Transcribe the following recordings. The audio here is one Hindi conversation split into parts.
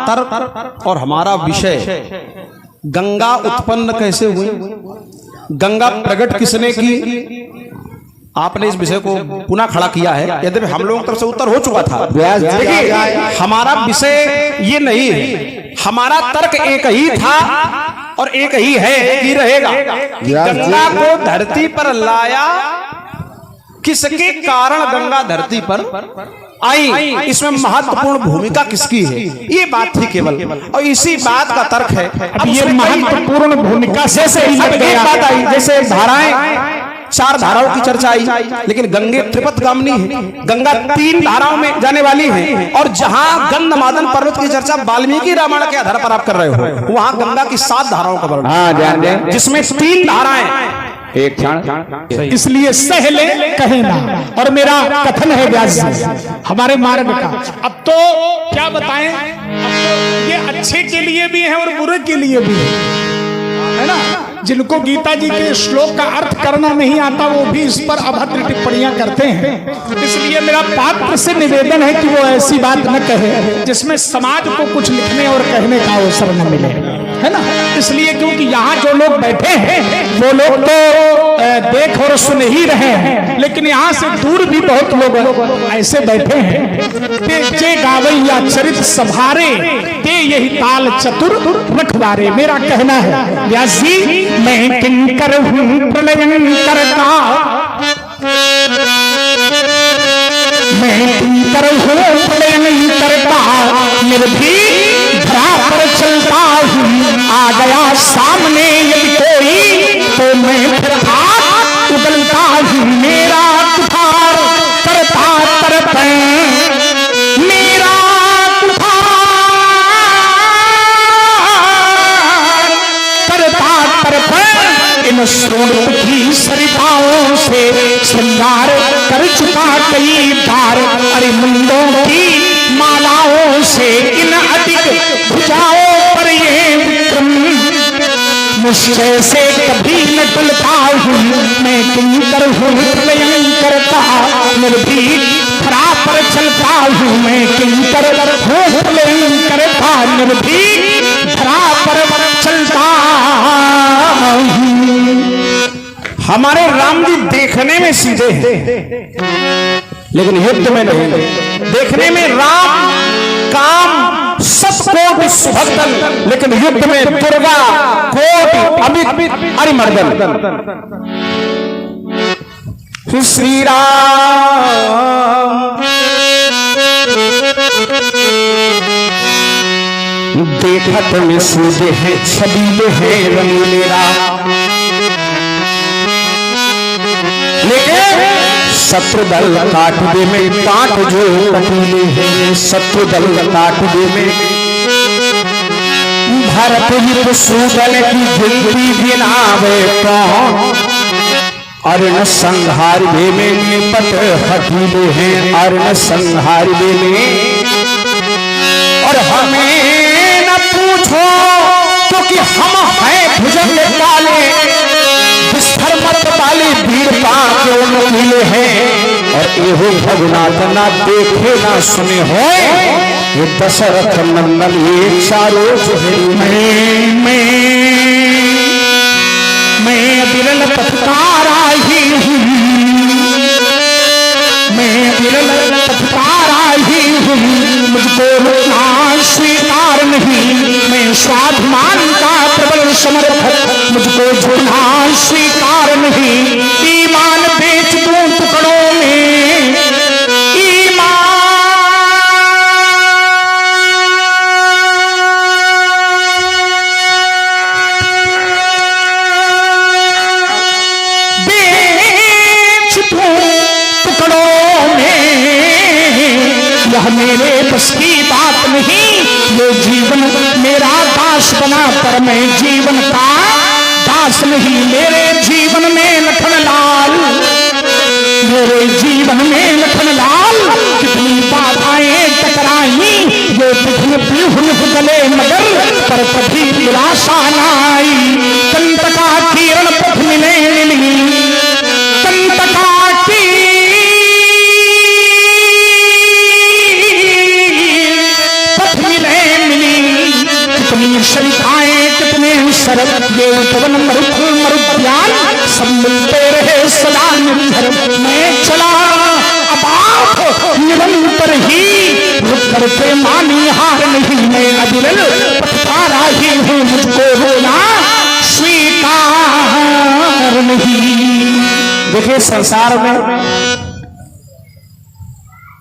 तर्क और हमारा विषय गंगा उत्पन्न कैसे हुई, गंगा प्रकट किसने की, आपने इस विषय को पुनः खड़ा किया है। यद्यपि हम लोगों की तरफ से उत्तर हो चुका था। देखिए हमारा विषय ये नहीं है, हमारा तर्क एक ही था और एक ही है, कि रहेगा। गंगा को धरती पर लाया, किसके कारण गंगा धरती पर आई, इसमें महत्वपूर्ण भूमिका किसकी है, ये बात थी केवल, और इसी बात का तर्क है। अब ये महत्वपूर्ण भूमिका से बात आई, जैसे धाराएं, 4 धाराओं की चर्चा आई, लेकिन गंगे त्रिपथगामिनी है, गंगा 3 धाराओं में जाने वाली है। और जहां गंधमादन पर्वत की चर्चा वाल्मीकि रामायण के आधार पर आप कर रहे हो, वहां गंगा की 7 धाराओं का वर्णन, जिसमें 3 धाराएं। एक क्षण, इसलिए सहले कहे ना, और मेरा कथन है व्यास जी हमारे मार्ग का। अब तो क्या बताएं, अब तो ये अच्छे के लिए भी है और बुरे के लिए भी है ना। जिनको गीता जी के श्लोक का अर्थ करना नहीं आता वो भी इस पर अभद्र टिप्पणियां करते हैं। इसलिए मेरा पात्र से निवेदन है कि वो ऐसी बात न कहे जिसमें समाज को कुछ लिखने और कहने का अवसर न मिले, है ना। इसलिए क्योंकि यहाँ जो लोग बैठे हैं वो लोग तो देख और सुन ही रहे हैं, लेकिन यहाँ से दूर भी बहुत लोग ऐसे बैठे हैं। ते गावैया चरित सभारे, ते यही ताल चतुर रखवारे। मेरा कहना है व्यास जी, मैं किंकर हूँ प्रलयंकर का, मैं किंकर हूँ प्रलयंकर का, निर्भीक धरा पर चलता हूँ। आ गया सामने यदि कोई तो मैं फिर हाथ उगलता हूँ। मेरा तुफार करता तरफ, मेरा इन सोनों की सरिताओं से श्रृंगार कर चुका कई बार। अरे मुंडों की मालाओं से इन अधिक भुजाओं पर ये विक्रम, निश्चय से कभी न टलता हूँ। मैं किंकर हूँ प्रलयंकर का, निर्भीक धरा पर चलता हूँ। मैं किंकर हूँ प्रलयंकर का, निर्भीक धरा पर चलता हूँ। हमारे राम जी देखने में सीधे हैं, लेकिन युद्ध में नहीं। देखने में राम काम सबको सुभद्दल, लेकिन युद्ध में दुर्गा कोटि अमित अरिमर्दन। श्री राम देखत में सूझे हैं, छबीले हैं रंगीले राम, लेकिन शत्रु दल काट दे में काट जो कटीले हैं। शत्रु दल काट दे में भरत युद्ध सूदल की गिनती गिनावे कौन, अर्ण संहार भे में निपट हठीले हैं। अर्ण संहार भे में, और हमें न पूछो क्योंकि हम हैं भुजंग काले, विस्फर मत वाले वीरता के मिले हैं। और एहो भगनाथ ना देखे ना सुने हो, ये दशरथ नंदन ये चारों मैं विरल पथकारा ही हूँ, मैं विरल पथकारा ही हूँ। मुझको रोना स्वीकार नहीं, मैं स्वाभिमान का प्रबल समर्थक। मुझको झूठा स्वीकार नहीं, ईमान बेच दूं टुकड़ों में। ईमान बेच दूं टुकड़ों में, यह मेरे बस की बात नहीं। ये जीवन मेरा दास बना, पर मैं जीवन का दास नहीं। मेरे जीवन में लखन लाल, मेरे जीवन में लखन लाल, कितनी बाधाएं टकराई ये विघ्न गले मगर, पर कभी निराशा न आई। कंट का किरण पथ मिले नहीं, कंट का पथ मिले शरद ये पवन मरुद्यान सब मिलते रहे सदा निर्झर मैं चला अब आप निरंतर ही रुक करके मानी हार नहीं मैं अविरल पथकारा ही हूँ मुझको रोना स्वीकार नहीं। देखिए संसार में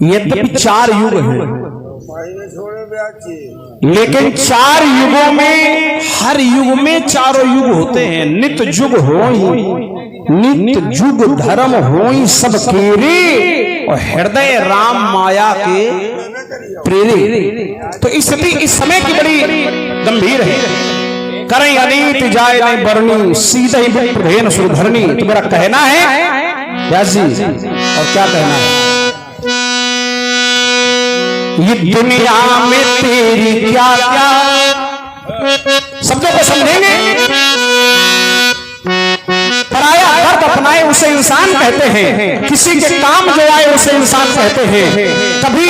यद्यपि 4 युग हैं, लेकिन 4 युगों में हर युग में चारों युग होते हैं। नित्य युग होई, नित्य युग धर्म होई सब केरे और हृदय राम माया के प्रेरे। तो इसलिए इस समय की बड़ी गंभीर है। करें अनीत जाए नहीं बरनी सीधे ही प्रधेन सुरधरनी। तो मेरा कहना है व्यास जी, और क्या कहना है, ये दुनिया में तेरी क्या क्या शब्दों को समझेंगे। पराया दर्द अपनाए उसे इंसान कहते हैं, किसी के काम जो आए उसे इंसान कहते हैं। कभी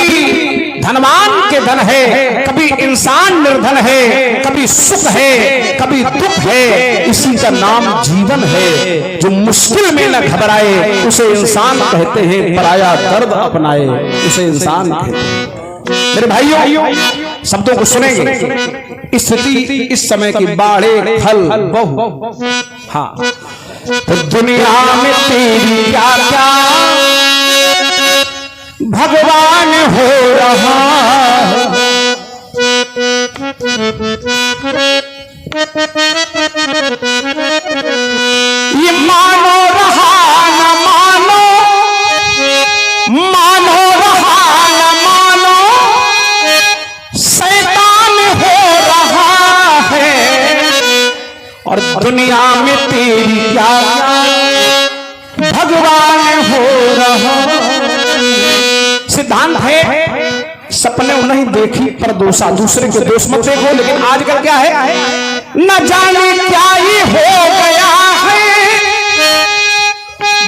धनवान के धन है, कभी इंसान निर्धन है, कभी सुख है, कभी दुख है, इसी का नाम जीवन है। जो मुश्किल में न घबराए उसे इंसान कहते हैं, पराया दर्द अपनाए उसे इंसान कहते हैं। मेरे भाइयों, शब्दों को सुनेंगे। स्थिति इस समय की बाढ़े फल बहु, हाँ, तो दुनिया में तेरी क्या क्या भगवान हो रहा। ये मानो रहा न मानो, मानो रहा न मानो, शैतान हो रहा है। और दुनिया में तेरी क्या क्या भगवान हो रहा। सिद्धांत है सपने नहीं देखी पर दोषा, दूसरे के दोष मत देखो। लेकिन आजकल क्या है, न जाने क्या ही हो गया है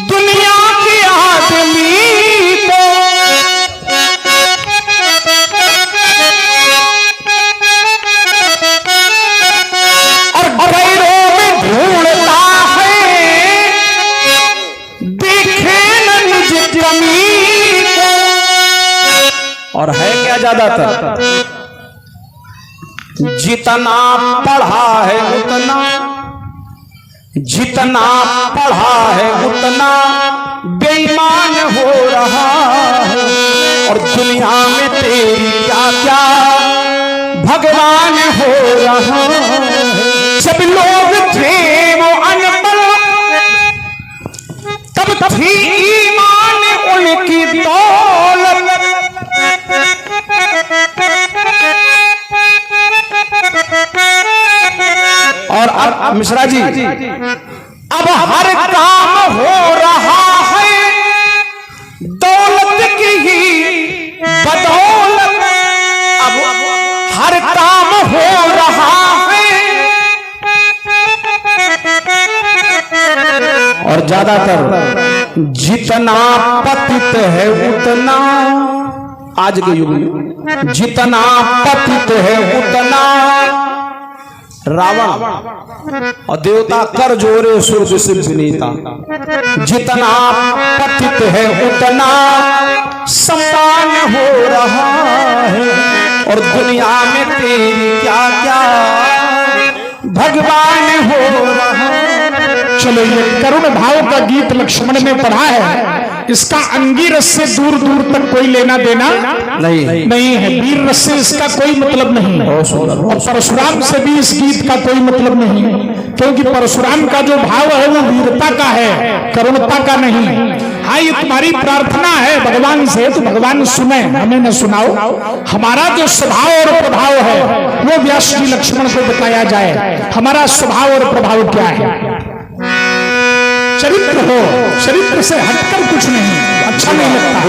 दुनिया के आदमी को। और गैरों में ढूंढता है देखे न निज कमी को। और है क्या ज्यादातर, जितना पढ़ा है उतना, जितना पढ़ा है उतना बेईमान हो रहा है। और दुनिया में तेरी क्या क्या भगवान हो रहा है। सब लोग थे वो अनपढ़, तब थी ईमान उनकी दौलत। और अब मिश्रा जी, अब हर काम हो रहा है दौलत की ही बदौलत। अब हर काम हो रहा है, और ज्यादातर जितना पतित है उतना, आज के युग में जितना पतित है उतना रावण और देवता कर जोरे सूर्य से विनीता। जितना पतित है उतना सम्मान हो रहा है। और दुनिया में तेरी क्या क्या भगवान हो रहा है। चलो, ये करुण भाव का गीत लक्ष्मण ने पढ़ा है, इसका अंगीरस से दूर दूर तक कोई लेना देना नहीं है। वीर रस से इसका कोई मतलब नहीं है, और परशुराम से भी इस गीत का कोई मतलब नहीं है, क्योंकि परशुराम का जो भाव है वो वीरता का है, करुणता का नहीं। हाँ, ये तुम्हारी प्रार्थना है भगवान से, तो भगवान सुने, हमें न सुनाओ। हमारा जो स्वभाव और प्रभाव है वो व्यास जी लक्ष्मण को बताया जाए। हमारा स्वभाव और प्रभाव क्या है? चरित्र हो, चरित्र से हटकर कुछ नहीं, अच्छा नहीं लगता।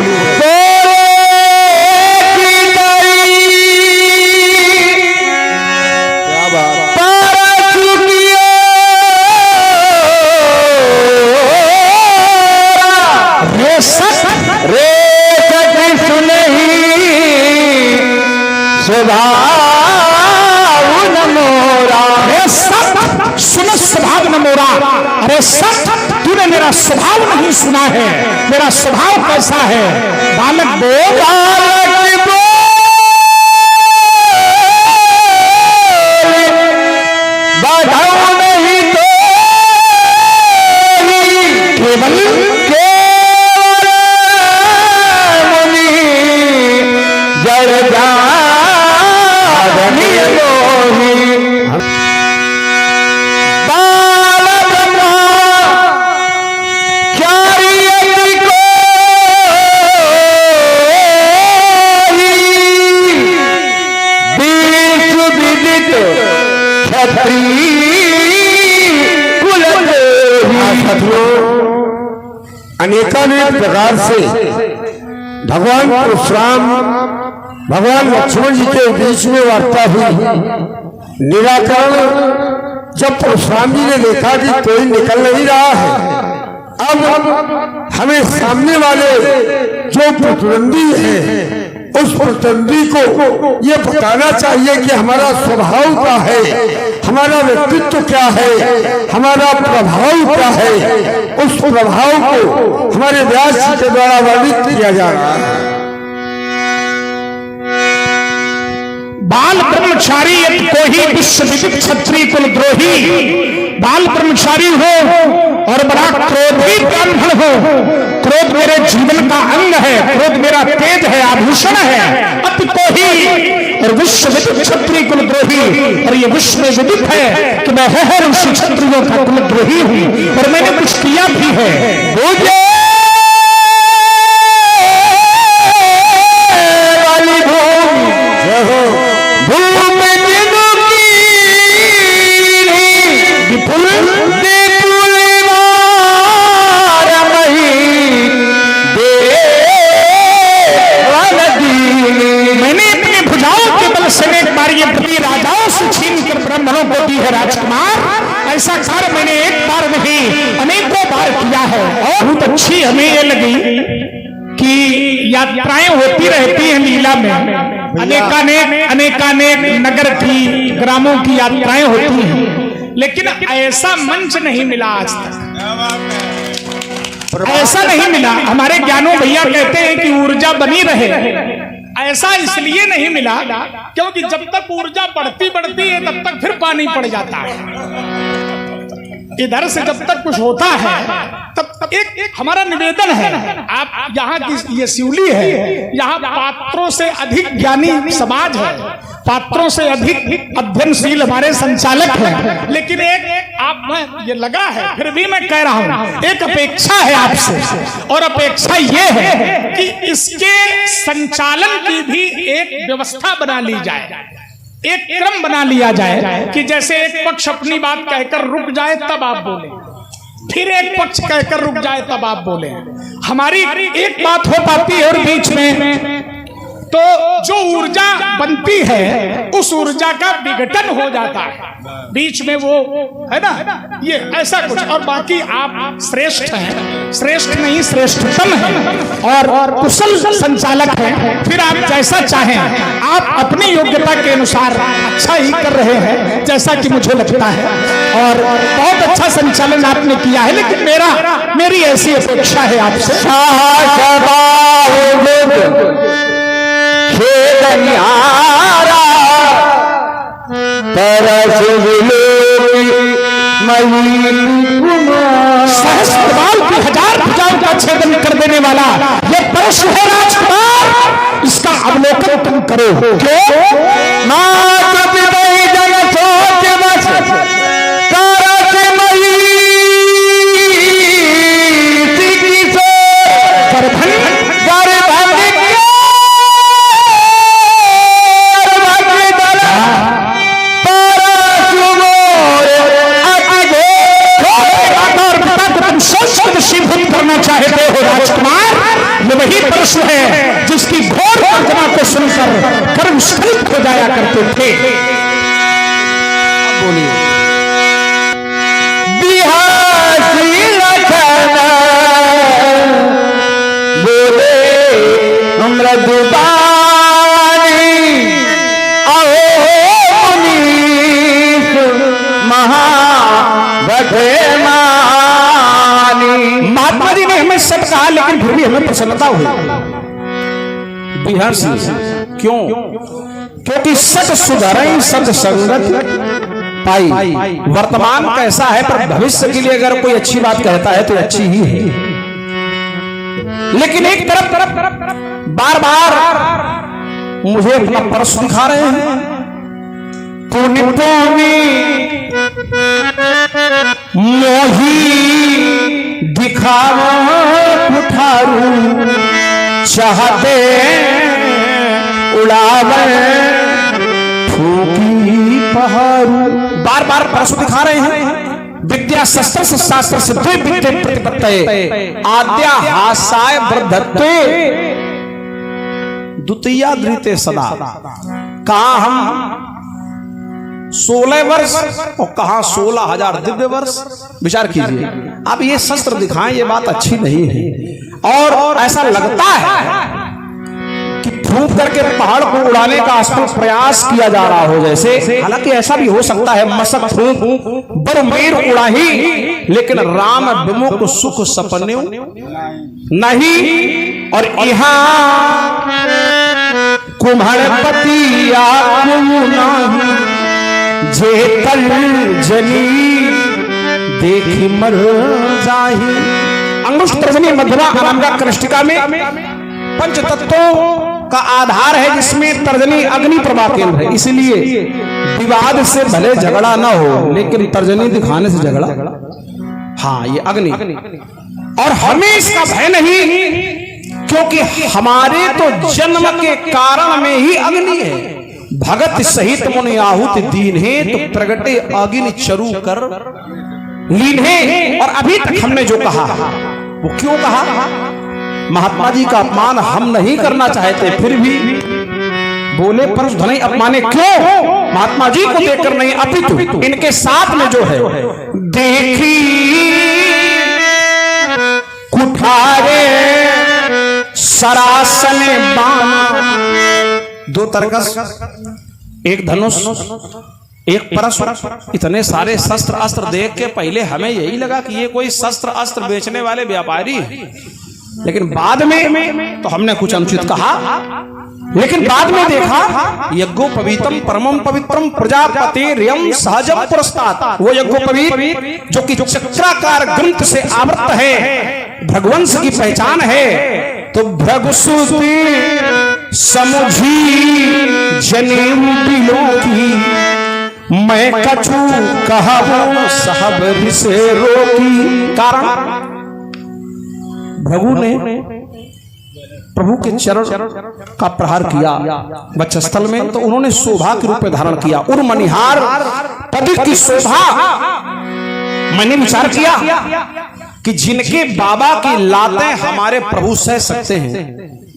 बेशक तूने मेरा स्वभाव नहीं सुना है, मेरा स्वभाव कैसा है। बालक बोल नहीं तो केवल मुनि जड़ जा अनेकानेक प्रकार से भगवान परशुराम भगवान लक्ष्मण जी के बीच में वार्ता हुई। निराकरण जब परशुराम जी ने देखा कि कोई निकल नहीं रहा है, अब हमें सामने वाले जो प्रतिद्वंदी है उस प्रतिद्वंदी को ये बताना चाहिए कि हमारा स्वभाव क्या है, हमारा व्यक्तित्व क्या है, हमारा प्रभाव क्या है। उस प्रभाव को हमारे व्यास जी के द्वारा वर्णित किया जा रहा है। बाल ब्रह्मचारी को ही विश्व विदित क्षत्रिय कुलद्रोही। बाल ब्रह्मचारी हो और बड़ा क्रोधी ब्राह्मण हो। क्रोध मेरे जीवन का अंग है, क्रोध मेरा तेज है, आभूषण है। अति को ही और विश्व विदित क्षत्रिय कुलद्रोही। और ये विश्व में विदित है कि मैं हर ऋषि क्षत्रियों का कुलद्रोही हूँ और मैंने कुछ किया भी है। मुझे राजकुमार, ऐसा कार्य मैंने एक बार नहीं अनेकों बार किया है। और बहुत अच्छी हमें ये लगी कि यात्राएं होती रहती हैं लीला में। अनेकानेक नगर की ग्रामों की यात्राएं होती हैं, लेकिन ऐसा मंच नहीं मिला आज तक, ऐसा नहीं मिला। हमारे ज्ञानो भैया कहते हैं कि ऊर्जा बनी रहे, ऐसा इसलिए नहीं मिला क्योंकि जब तक ऊर्जा बढ़ती है तब तक फिर पानी पड़ जाता है। इधर से जब तक कुछ होता है तब तक एक हमारा निवेदन है, आप यहाँ की ये शिवली है, यहाँ पात्रों से अधिक ज्ञानी समाज है, पात्रों से अधिक अध्ययनशील हमारे संचालक हैं, लेकिन एक आप में ये लगा है, फिर भी मैं कह रहा हूँ एक अपेक्षा है आपसे। और अपेक्षा ये है कि इसके संचालन की भी एक व्यवस्था बना ली जाए, एक क्रम बना लिया जाए कि जैसे एक पक्ष अपनी बात कहकर रुक जाए तब आप बोले, फिर एक पक्ष कहकर रुक जाए तब आप बोले। हमारी एक बात हो पाती है और बीच में तो जो ऊर्जा बनती है उस ऊर्जा का विघटन हो जाता है बीच में, वो है ना, ये ऐसा कुछ। और बाकी आप श्रेष्ठ हैं, श्रेष्ठ नहीं श्रेष्ठतम हैं और कुशल संचालक हैं, फिर आप जैसा चाहें, आप अपनी योग्यता के अनुसार अच्छा ही कर रहे हैं जैसा कि मुझे लगता है। और बहुत अच्छा संचालन आपने किया है, लेकिन मेरी ऐसी अपेक्षा है आपसे। सहस्त्रबाल की 1000 भुजाओं का छेदन कर देने वाला ये परशु है राजकुमार, इसका अवलोकन तुम करो। क्यों चाहते हो राजकुमार, ये वही परशु है जिसकी घोर गर्जना को सुनकर कर्म स्खलित हो जाया करते थे। बोलिए महा प्रसन्नता हुई बिहर्ष। क्यों? क्योंकि सत सुधरई सत संगत पाई। वर्तमान कैसा है पर भविष्य के लिए अगर कोई अच्छी बात कहता है तो अच्छी ही है। लेकिन एक तरफ बार बार मुझे अपना परस दिखा रहे हैं। तूने मोही दिखावा उठारू चाहते उड़ावे फूकी पहाड़ू। बार बार परसों दिखा रहे हैं। विद्या शस्त्र से शास्त्र से द्वे विद्ये प्रतिपत्तये आद्या हासाय वृद्धत्वे द्वितीया द्वितीय सदा। कहा हम 16 वर्ष और कहा 16,000 दिव्य वर्ष। विचार कीजिए। अब ये शस्त्र दिखाएं, ये बात अच्छी नहीं है। और ऐसा लगता है कि फूंक करके पहाड़ को उड़ाने का असफल प्रयास किया जा रहा हो जैसे। हालांकि ऐसा भी हो सकता है मसक फूंक बरमेर उड़ाही लेकिन राम विमुख सुख सपने नहीं। और यहाँ कुम्हड़पति जेतल जनी देखी मर जाही। अंगुष्ठ तर्जनी मध्यमा अनामिका कृष्टिका में पंच तत्वों का आधार है जिसमें तर्जनी अग्नि प्रभा केंद्र है। इसलिए विवाद से भले झगड़ा ना हो लेकिन तर्जनी दिखाने से झगड़ा। हाँ, ये अग्नि। और हमें इसका भय नहीं क्योंकि हमारे तो जन्म के कारण में ही अग्नि है। भगत सहित मुनि आहुति दीन है तो प्रगटे अग्नि चरु कर लीन है। और अभी तक हमने जो कहा वो क्यों कहा? महात्मा जी का अपमान हम नहीं करना चाहते फिर भी बोले पर धनी अपमाने क्यों? महात्मा जी को देखकर नहीं अपितु इनके साथ में जो है देखी कुठारे सरासन बाण। 2 तरकस, एक धनुष, एक परश, इतने सारे शस्त्र अस्त्र देख के पहले हमें यही लगा कि ये कोई शस्त्र अस्त्र बेचने वाले व्यापारी। लेकिन बाद में तो हमने कुछ अनुचित कहा। लेकिन बाद में देखा यज्ञोपवीतम परमम पवित्रम प्रजापतिर्यम सहजम पुरस्तात्। वो यज्ञोपवीत जो कि चक्राकार ग्रंथ से आवृत है, भगवंश की पहचान है। तो भृगुसुति समुझी जनेऊ बिलों की मैं कछु कहूं सहब से रोकी। कारण भृगु ने प्रभु के चरण का प्रहार किया वक्षस्थल में तो उन्होंने शोभा के रूप में धारण किया। उर्मनिहार पद की शोभा। मैंने विचार किया कि जिनके बाबा की लातें हमारे प्रभु सह सकते हैं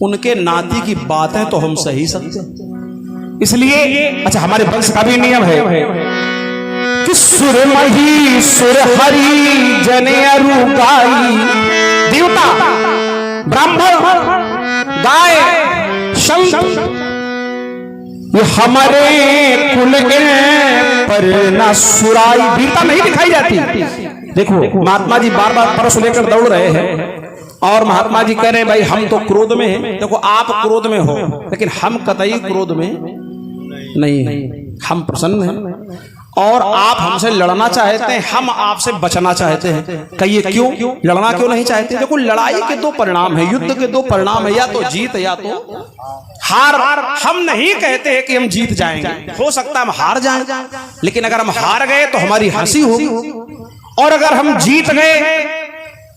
उनके नाती की बातें तो हम सही सकते। इसलिए अच्छा, हमारे वंश का भी नियम है कि सुर मही सुर हरि जने अरु गाई। देवता, ब्राह्मण, गाय, संत ये हमारे कुल पर न सुराई वीरता नहीं दिखाई जाती। देखो महात्मा जी बार बार परस लेकर दौड़ रहे हैं और महात्मा जी कह रहे हैं भाई हम तो क्रोध में हैं। देखो आप क्रोध में हो लेकिन हम कतई क्रोध में नहीं हैं, हम प्रसन्न हैं। और आप हमसे लड़ना चाहते हैं, हम आपसे बचना चाहते हैं। कहिए क्यों? लड़ना क्यों नहीं चाहते? देखो लड़ाई के 2 परिणाम है, युद्ध के 2 परिणाम है, या तो जीत या तो हार। हम नहीं कहते हैं कि हम जीत जाएंगे, हो सकता है हम हार जाएं, लेकिन अगर हम हार गए तो हमारी हंसी होगी और अगर हम जीत गए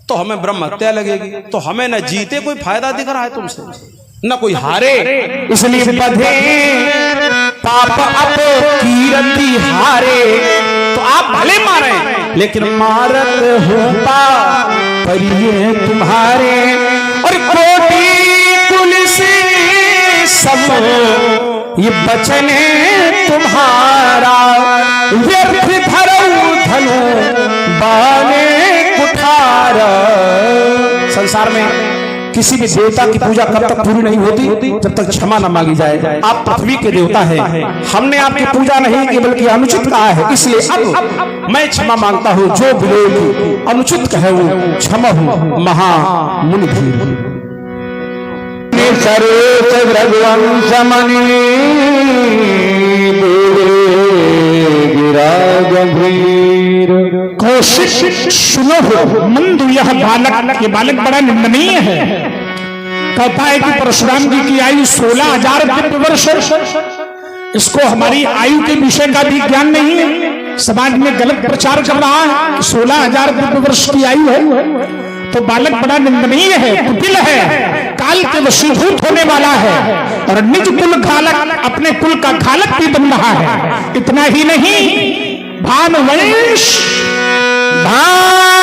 तो हमें ब्रह्म हत्या लगेगी। तो हमें न जीते कोई फायदा दिख रहा है तुमसे, न कोई हारे। इसलिए बधे पाप अप कीरति हारे। तो आप भले मारे लेकिन मारत होता परिये तुम्हारे। और कोटि तुलसी सब ये बचने तुम्हारा व्यर्थ धरऊ धनु बाने कुठारा। संसार में किसी भी देवता की पूजा कब तक पूरी नहीं होती जब तक क्षमा न मांगी जाए। आप पृथ्वी के देवता हैं, हमने आपकी पूजा नहीं की बल्कि अनुचित कहा है, इसलिए अब मैं क्षमा मांगता हूँ। जो विरोध अनुचित कहे वो क्षमा हूँ महा मुनि। सरेश रघुवंश मणि गिरा गंभीर। कौशिक सुनो हो मंदु, यह बालक, ये बालक बड़ा निंदनीय है। कहता है कि परशुराम जी की आयु 16,000 दिव्य वर्ष, इसको हमारी आयु के विषय का भी ज्ञान नहीं है, समाज में गलत प्रचार कर रहा है कि 16,000 दिव्य वर्ष की आयु है। तो बालक बड़ा निंदनीय है, कुटिल है, काल के वशीभूत होने वाला है और निज कुल खालक, अपने कुल का खालक भी बन रहा है। इतना ही नहीं, भानुवंश राकेश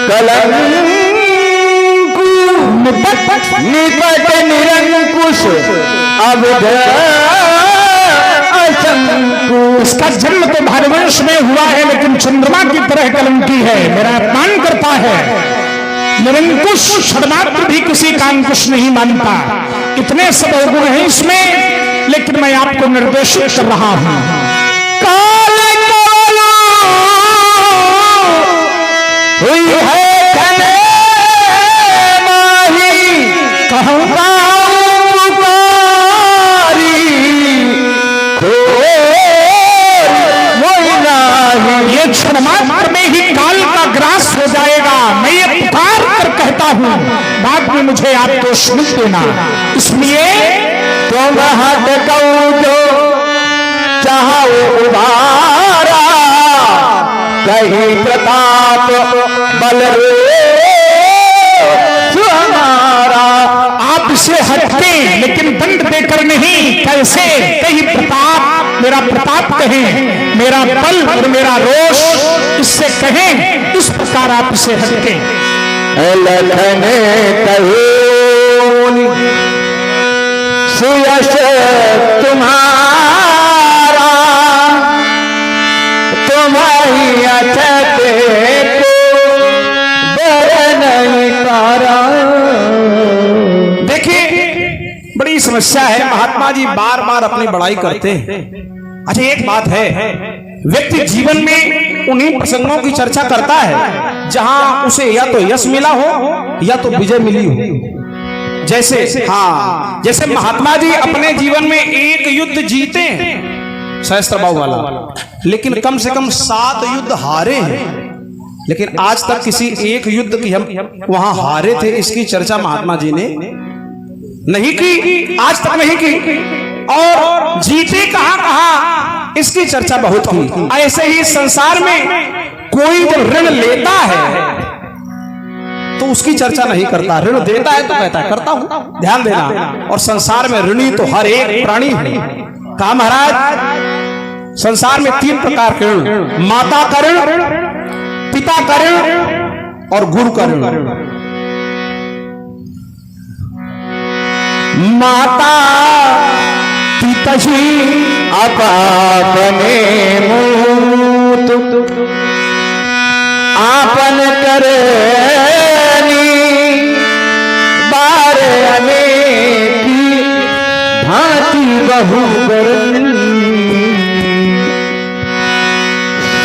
कलंकु निपट निरंकुश अवध असंकु। इसका जन्म तो भानुवंश में हुआ है, लेकिन चंद्रमा की तरह कलंकी है, मेरा अपमान करता है। निरंकुश क्षणमात्र भी किसी का अंकुश नहीं मानता। इतने सब अवगुण हैं इसमें, लेकिन मैं आपको निर्देशित कर रहा हूं। काल हुई है घने माही कहूँगा ये क्षणमात्र में ही काल का ग्रास हो जाएगा। मैं ये पुकार कर कहता हूँ, बाद में मुझे आप दोष मत देना। इसलिए तुम हाथ कहो जो चाहो उबारा, कहीं प्रताप बल हमारा। आप इसे हटके, लेकिन दंड देकर नहीं। कैसे? कहीं प्रताप, मेरा प्रताप कहें, मेरा बल और मेरा रोष इससे कहें, इस प्रकार आप इसे हटके। लखन कहो सुयश तुम्हारा, तुम्हारी अछते को बर नहीं पारा। देखिए बड़ी समस्या है, महात्मा जी बार बार अपनी बड़ाई करते हैं। अच्छा एक बात है, व्यक्ति जीवन में उन्हीं प्रसंगों की चर्चा करता है जहां उसे या तो यश मिला हो या तो विजय मिली हो। जैसे जैसे महात्मा जी अपने जीवन में एक युद्ध जीते सहस्त्रबाहु वाला, लेकिन कम से कम 7 युद्ध हारे हैं। लेकिन आज तक किसी एक युद्ध की हम वहां हारे थे इसकी चर्चा महात्मा जी ने नहीं की, आज तक नहीं की। और जीते कहां इसकी चर्चा बहुत की। ऐसे ही संसार में कोई जब ऋण लेता है तो उसकी चर्चा नहीं करता, ऋण देता है तो कहता है करता हूं, ध्यान देना। और संसार में ऋणी तो हर एक प्राणी है। कहा महाराज, संसार में 3 प्रकार के ऋण, माता का ऋण, पिता का ऋण और गुरु का ऋण। माता पितशी अपने मूत आपन करनी, बार अनेकी भांति बहु करनी।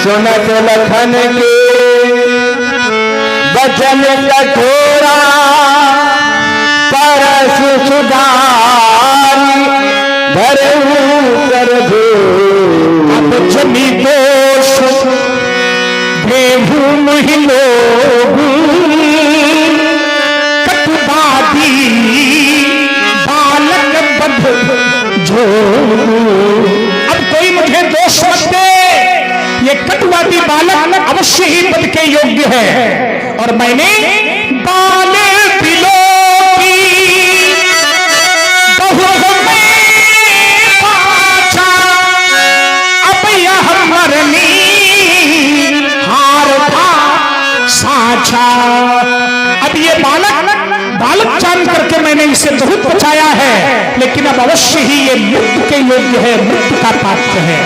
सुनत लखन के वचन कठोरा, परस सुधारी धरऊ कर दो। अब जमी दोष देहु महिलो कटुबादी बालक बध जो। अब कोई मुझे दोष मत दे, ये कटुवादी बालक अवश्य ही पद के योग्य है। और मैंने बाल बिलो अब ये बालक जान करके मैंने इसे बहुत बचाया है, लेकिन अब अवश्य ही ये मृत्यु के योग्य है, मृत्यु का पात्र है।